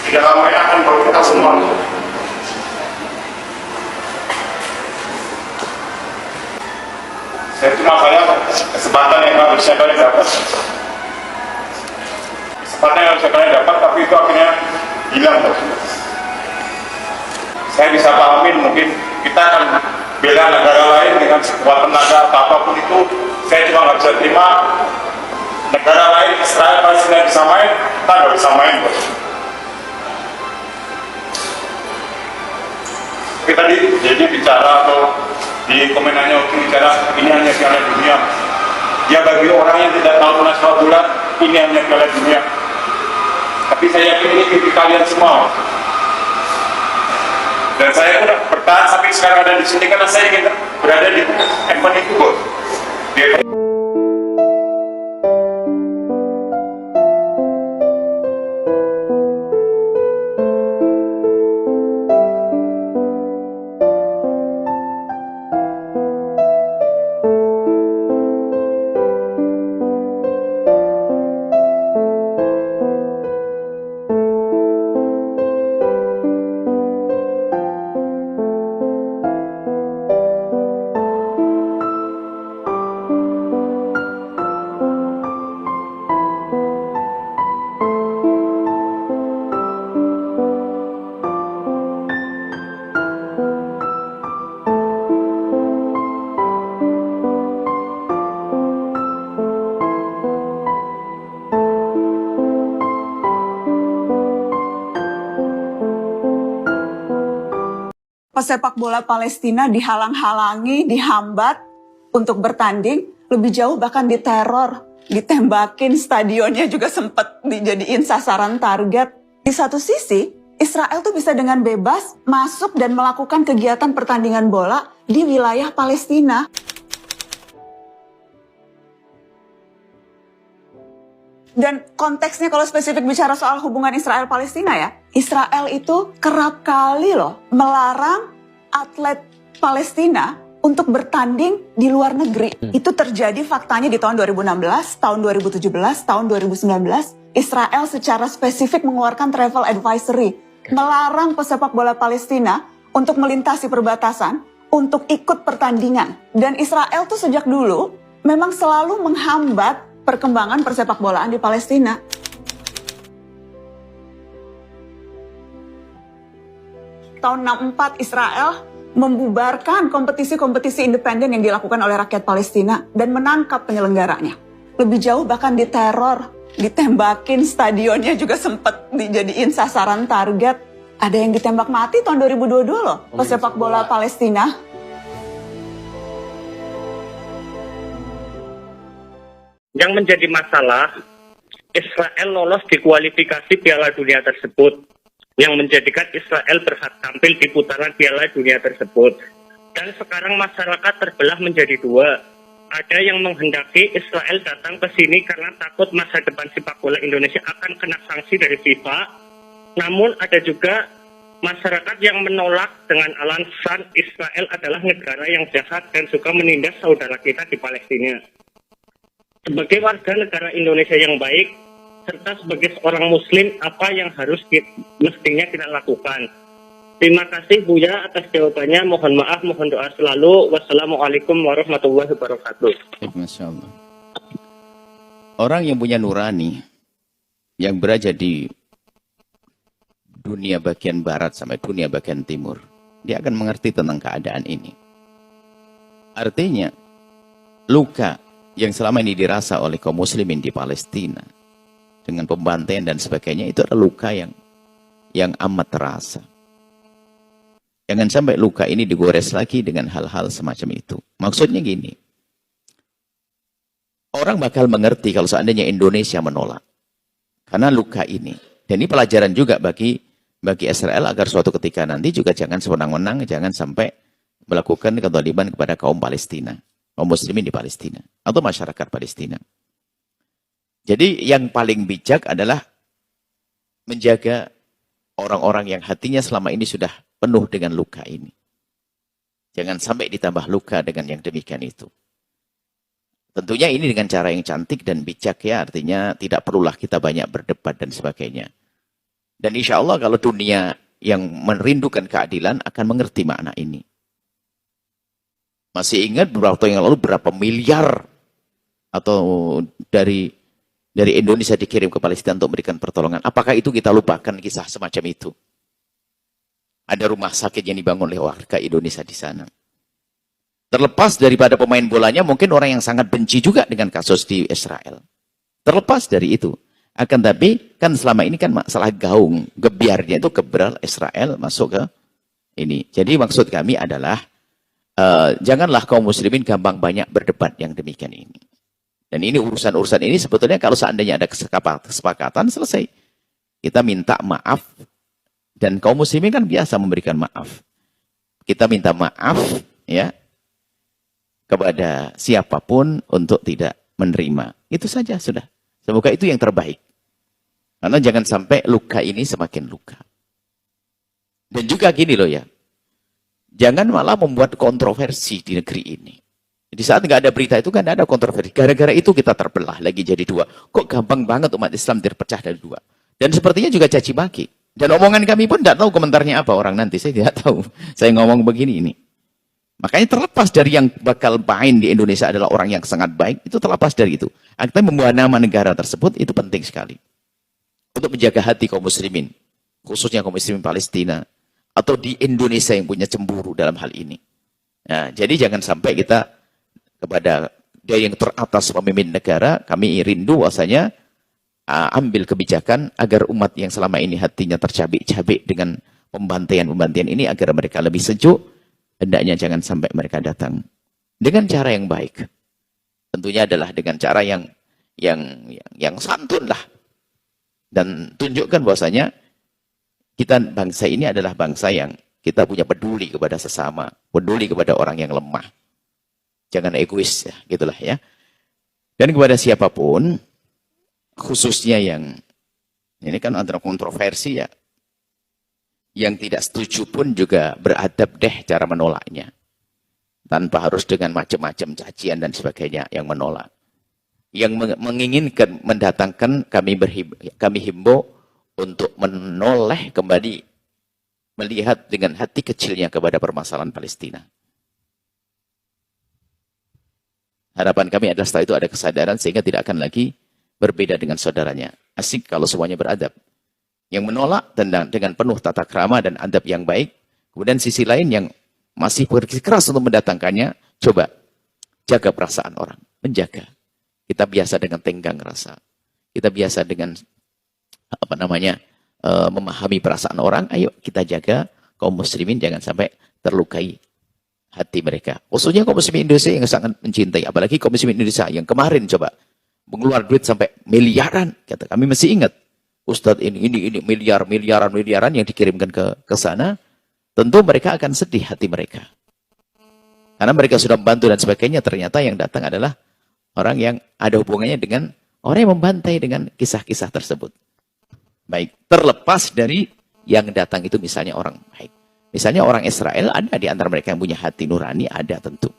Tidak lama ini akan berputar semua. Saya kesempatan yang harusnya kalian dapat, tapi itu akhirnya hilang. Saya bisa pahamin, mungkin kita akan bela negara lain dengan sebuah tenaga atau apapun itu. Saya cuma nggak bisa terima negara lain, Israel, Palestina bisa main, kita nggak bisa main. Kita jadi bicara atau di komenannya waktu bicara ini hanya Piala Dunia. Ya bagi orang yang tidak tahu mengenai sepak bola, ini hanya Piala Dunia. Tapi saya yakin ini mimpi kalian semua. Dan saya udah bertahan sampai sekarang ada di sini karena saya ingin berada di event itu, bos. Pesepak bola Palestina dihalang-halangi, dihambat untuk bertanding, lebih jauh bahkan diteror, ditembakin, stadionnya juga sempat dijadiin sasaran target. Di satu sisi, Israel tuh bisa dengan bebas masuk dan melakukan kegiatan pertandingan bola di wilayah Palestina. Dan konteksnya kalau spesifik bicara soal hubungan Israel-Palestina ya, Israel itu kerap kali loh melarang atlet Palestina untuk bertanding di luar negeri. Itu terjadi faktanya di tahun 2016, tahun 2017, tahun 2019. Israel secara spesifik mengeluarkan travel advisory, melarang pesepak bola Palestina untuk melintasi perbatasan, untuk ikut pertandingan. Dan Israel tuh sejak dulu memang selalu menghambat perkembangan persepak bolaan di Palestina. Tahun 64 Israel membubarkan kompetisi-kompetisi independen yang dilakukan oleh rakyat Palestina dan menangkap penyelenggaranya. Lebih jauh bahkan diteror, ditembakin, stadionnya juga sempat dijadiin sasaran target. Ada yang ditembak mati tahun 2022 loh, pesepak bola Palestina. Yang menjadi masalah, Israel lolos di kualifikasi Piala Dunia tersebut, yang menjadikan Israel berhak tampil di putaran Piala Dunia tersebut. Dan sekarang masyarakat terbelah menjadi dua. Ada yang menghendaki Israel datang ke sini karena takut masa depan sepak bola Indonesia akan kena sanksi dari FIFA. Namun ada juga masyarakat yang menolak dengan alasan Israel adalah negara yang jahat dan suka menindas saudara kita di Palestina. Sebagai warga negara Indonesia yang baik, serta sebagai seorang muslim, apa yang harus mestinya kita lakukan? Terima kasih Buya atas jawabannya. Mohon maaf, mohon doa selalu. Wassalamualaikum warahmatullahi wabarakatuh. Masya Allah. Orang yang punya nurani, yang berada di dunia bagian barat sampai dunia bagian timur, dia akan mengerti tentang keadaan ini. Artinya, luka yang selama ini dirasa oleh kaum muslimin di Palestina dengan pembantaian dan sebagainya, itu adalah luka yang amat terasa. Jangan sampai luka ini digores lagi dengan hal-hal semacam itu. Maksudnya gini, orang bakal mengerti kalau seandainya Indonesia menolak karena luka ini. Dan ini pelajaran juga bagi Israel agar suatu ketika nanti juga jangan sewenang-wenang, jangan sampai melakukan kezaliman kepada kaum Palestina, kaum muslimin di Palestina atau masyarakat Palestina. Jadi yang paling bijak adalah menjaga orang-orang yang hatinya selama ini sudah penuh dengan luka ini. Jangan sampai ditambah luka dengan yang demikian itu. Tentunya ini dengan cara yang cantik dan bijak ya, artinya tidak perlulah kita banyak berdebat dan sebagainya. Dan insya Allah kalau dunia yang merindukan keadilan akan mengerti makna ini. Masih ingat beberapa tahun yang lalu berapa miliar atau dari Indonesia dikirim ke Palestina untuk memberikan pertolongan. Apakah itu kita lupakan kisah semacam itu? Ada rumah sakit yang dibangun oleh warga Indonesia di sana. Terlepas daripada pemain bolanya, mungkin orang yang sangat benci juga dengan kasus di Israel. Terlepas dari itu. Akan tapi, kan selama ini kan masalah gaung. Gebiarnya itu keberal Israel masuk ke ini. Jadi maksud kami adalah, janganlah kaum muslimin gampang banyak berdebat yang demikian ini. Dan ini urusan-urusan ini sebetulnya kalau seandainya ada kesepakatan, selesai. Kita minta maaf. Dan kaum muslimin kan biasa memberikan maaf. Kita minta maaf ya kepada siapapun untuk tidak menerima. Itu saja sudah. Semoga itu yang terbaik. Karena jangan sampai luka ini semakin luka. Dan juga gini loh ya. Jangan malah membuat kontroversi di negeri ini. Di saat nggak ada berita itu kan ada kontroversi. Gara-gara itu kita terbelah lagi jadi dua. Kok gampang banget umat Islam terpecah dari dua. Dan sepertinya juga caci maki. Dan omongan kami pun tidak tahu komentarnya apa orang nanti. Saya tidak tahu. Saya ngomong begini ini. Makanya terlepas dari yang bakal main di Indonesia adalah orang yang sangat baik. Itu terlepas dari itu. Kita membawa nama negara tersebut itu penting sekali. Untuk menjaga hati kaum muslimin. Khususnya kaum muslimin Palestina. Atau di Indonesia yang punya cemburu dalam hal ini. Nah, jadi jangan sampai kita kepada dia yang teratas pemimpin negara, kami rindu bahwasanya ambil kebijakan agar umat yang selama ini hatinya tercabik-cabik dengan pembantaian-pembantaian ini agar mereka lebih sejuk, hendaknya jangan sampai mereka datang dengan cara yang baik. Tentunya adalah dengan cara yang santun lah. Dan tunjukkan bahwasanya kita bangsa ini adalah bangsa yang kita punya peduli kepada sesama, peduli kepada orang yang lemah. Jangan egois ya, gitulah ya. Dan kepada siapapun, khususnya yang ini kan antara kontroversi ya, yang tidak setuju pun juga beradab deh cara menolaknya, tanpa harus dengan macam-macam cacian dan sebagainya yang menolak. Yang menginginkan mendatangkan kami himbau untuk menoleh kembali melihat dengan hati kecilnya kepada permasalahan Palestina. Harapan kami adalah setelah itu ada kesadaran sehingga tidak akan lagi berbeda dengan saudaranya. Asik kalau semuanya beradab. Yang menolak dengan penuh tata krama dan adab yang baik. Kemudian sisi lain yang masih bersikeras untuk mendatangkannya, coba jaga perasaan orang. Menjaga. Kita biasa dengan tenggang rasa. Kita biasa dengan memahami perasaan orang. Ayo kita jaga kaum muslimin jangan sampai terlukai hati mereka. Khususnya kaum muslimin Indonesia yang sangat mencintai. Apalagi kaum muslimin Indonesia yang kemarin coba mengeluarkan duit sampai miliaran. Kata kami masih ingat. Ustadz ini miliaran yang dikirimkan ke sana. Tentu mereka akan sedih hati mereka. Karena mereka sudah membantu dan sebagainya. Ternyata yang datang adalah orang yang ada hubungannya dengan orang yang membantai dengan kisah-kisah tersebut. Baik. Terlepas dari yang datang itu misalnya orang baik. Misalnya orang Israel ada di antara mereka yang punya hati nurani, ada tentu.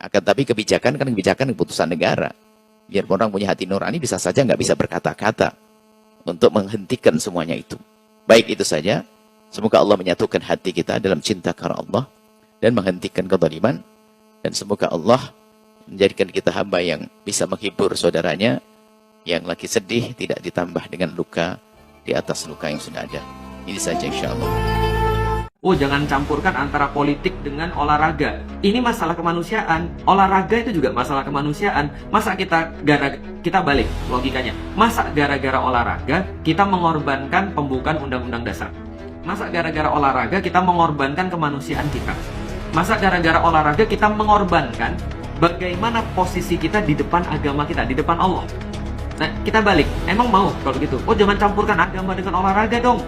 Akan tapi kebijakan keputusan negara. Biar orang punya hati nurani bisa saja nggak bisa berkata-kata untuk menghentikan semuanya itu. Baik itu saja. Semoga Allah menyatukan hati kita dalam cinta karena Allah dan menghentikan kezaliman. Dan semoga Allah menjadikan kita hamba yang bisa menghibur saudaranya yang lagi sedih tidak ditambah dengan luka di atas luka yang sudah ada. Ini saja insyaallah. Oh, jangan campurkan antara politik dengan olahraga. Ini masalah kemanusiaan. Olahraga itu juga masalah kemanusiaan. Masa kita balik logikanya. Masa gara-gara olahraga kita mengorbankan pembukaan undang-undang dasar? Masa gara-gara olahraga kita mengorbankan kemanusiaan kita? Masa gara-gara olahraga kita mengorbankan bagaimana posisi kita di depan agama kita, di depan Allah? Nah, kita balik. Emang mau kalau gitu? Oh, jangan campurkan agama dengan olahraga dong.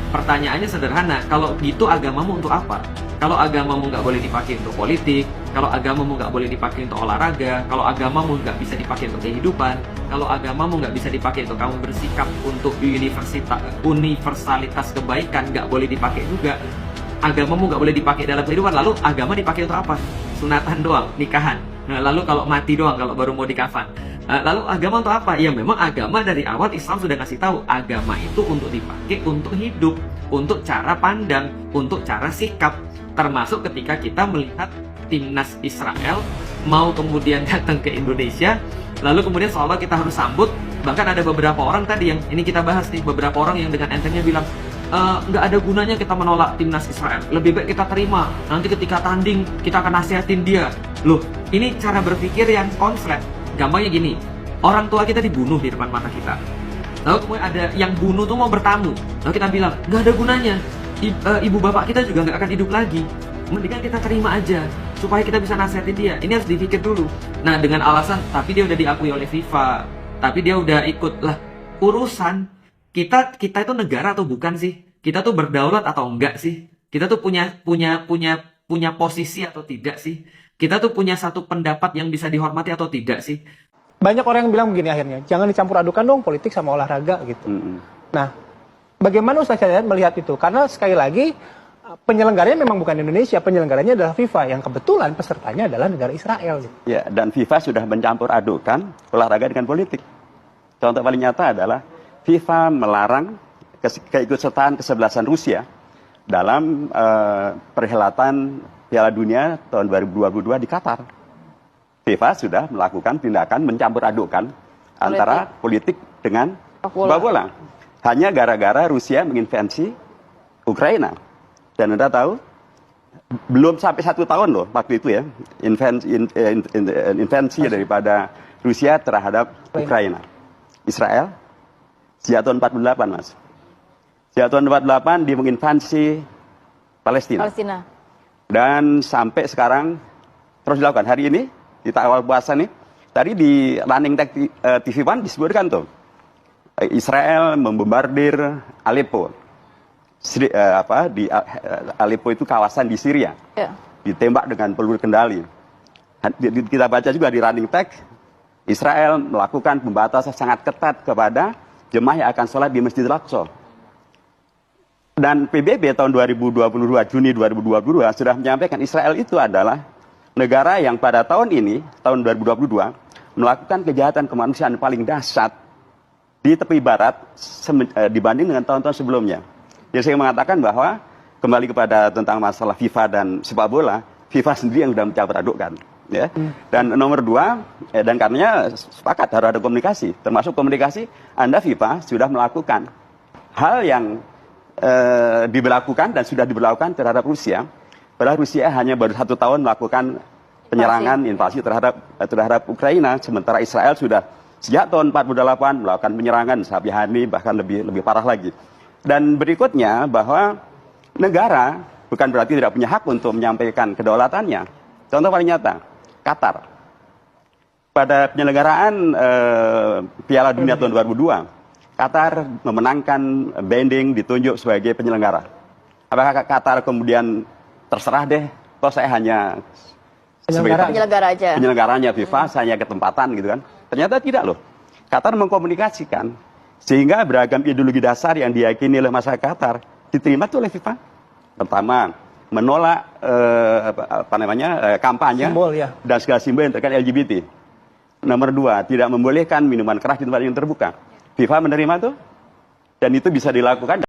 Pertanyaannya sederhana, kalau gitu agamamu untuk apa? Kalau agamamu nggak boleh dipakai untuk politik, kalau agamamu nggak boleh dipakai untuk olahraga, kalau agamamu nggak bisa dipakai untuk kehidupan, kalau agamamu nggak bisa dipakai untuk kamu bersikap untuk universalitas kebaikan, nggak boleh dipakai juga. Agamamu nggak boleh dipakai dalam kehidupan, lalu agama dipakai untuk apa? Sunatan doang, nikahan. Nah, lalu kalau mati doang, kalau baru mau dikafan. Lalu agama untuk apa? Ya memang agama dari awal Islam sudah ngasih tahu, agama itu untuk dipakai untuk hidup, untuk cara pandang, untuk cara sikap. Termasuk ketika kita melihat timnas Israel mau kemudian datang ke Indonesia, lalu kemudian seolah kita harus sambut. Bahkan ada beberapa orang tadi yang ini kita bahas nih, beberapa orang yang dengan entengnya bilang nggak ada gunanya kita menolak timnas Israel, lebih baik kita terima, nanti ketika tanding kita akan nasihatin dia. Loh, ini cara berpikir yang konslet. Gampangnya gini, orang tua kita dibunuh di depan mata kita, lalu kemudian ada yang bunuh tuh mau bertamu, lalu kita bilang nggak ada gunanya, ibu bapak kita juga nggak akan hidup lagi, mendingan kita terima aja supaya kita bisa nasihatin dia. Ini harus dipikir dulu. Nah, dengan alasan tapi dia udah diakui oleh FIFA, tapi dia udah ikut lah, urusan kita itu negara atau bukan sih? Kita tuh berdaulat atau enggak sih? Kita tuh punya posisi atau tidak sih? Kita tuh punya satu pendapat yang bisa dihormati atau tidak sih? Banyak orang yang bilang begini akhirnya, jangan dicampur adukan dong politik sama olahraga gitu. Nah, bagaimana Ustaz Hidayat melihat itu? Karena sekali lagi penyelenggaranya memang bukan Indonesia, penyelenggaranya adalah FIFA yang kebetulan pesertanya adalah negara Israel. Gitu. Ya, dan FIFA sudah mencampur adukan olahraga dengan politik. Contoh paling nyata adalah FIFA melarang keikutsertaan kesebelasan Rusia dalam perhelatan Piala Dunia tahun 2022 di Qatar. FIFA sudah melakukan tindakan mencampur adukan antara politik dengan sepak bola. Hanya gara-gara Rusia menginvasi Ukraina. Dan Anda tahu, belum sampai 1 tahun loh waktu itu ya, invasi daripada Rusia terhadap Ukraina. Israel, sejak tahun 48, Mas. Sejak tahun 48 dia menginvasi Palestina. Dan sampai sekarang terus dilakukan. Hari ini, di awal puasa nih, tadi di Running Tech TV One disebutkan tuh, Israel membombardir Aleppo. Aleppo itu kawasan di Syria. Ditembak dengan peluru kendali. Kita baca juga di Running Tech, Israel melakukan pembatasan sangat ketat kepada jemaah yang akan sholat di Masjidil Aqsa. Dan PBB tahun 2022, Juni 2022, sudah menyampaikan Israel itu adalah negara yang pada tahun ini, tahun 2022, melakukan kejahatan kemanusiaan paling dahsyat di tepi barat dibanding dengan tahun-tahun sebelumnya. Jadi saya mengatakan bahwa, kembali kepada tentang masalah FIFA dan sepak bola, FIFA sendiri yang sudah mencampur adukkan. Ya. Dan nomor 2, dan karenanya sepakat harus ada komunikasi, termasuk komunikasi Anda FIFA sudah melakukan hal yang diberlakukan dan sudah diberlakukan terhadap Rusia. Padahal Rusia hanya baru 1 tahun melakukan penyerangan invasi terhadap Ukraina, sementara Israel sudah sejak tahun 48 melakukan penyerangan Sabihani, bahkan lebih parah lagi. Dan berikutnya bahwa negara bukan berarti tidak punya hak untuk menyampaikan kedaulatannya. Contoh paling nyata, Qatar. Pada penyelenggaraan Piala Dunia tahun 2002, Qatar memenangkan banding ditunjuk sebagai penyelenggara. Apakah Qatar kemudian terserah deh, toh saya hanya penyelenggara aja. Penyelenggaranya FIFA, saya ketempatan gitu kan. Ternyata tidak loh. Qatar mengkomunikasikan sehingga beragam ideologi dasar yang diyakini oleh masyarakat Qatar diterima tuh oleh FIFA. Pertama, menolak kampanye simbol, ya, dan segala simbol yang terkait LGBT. Nomor 2, tidak membolehkan minuman keras di tempat yang terbuka. FIFA menerima tuh, dan itu bisa dilakukan.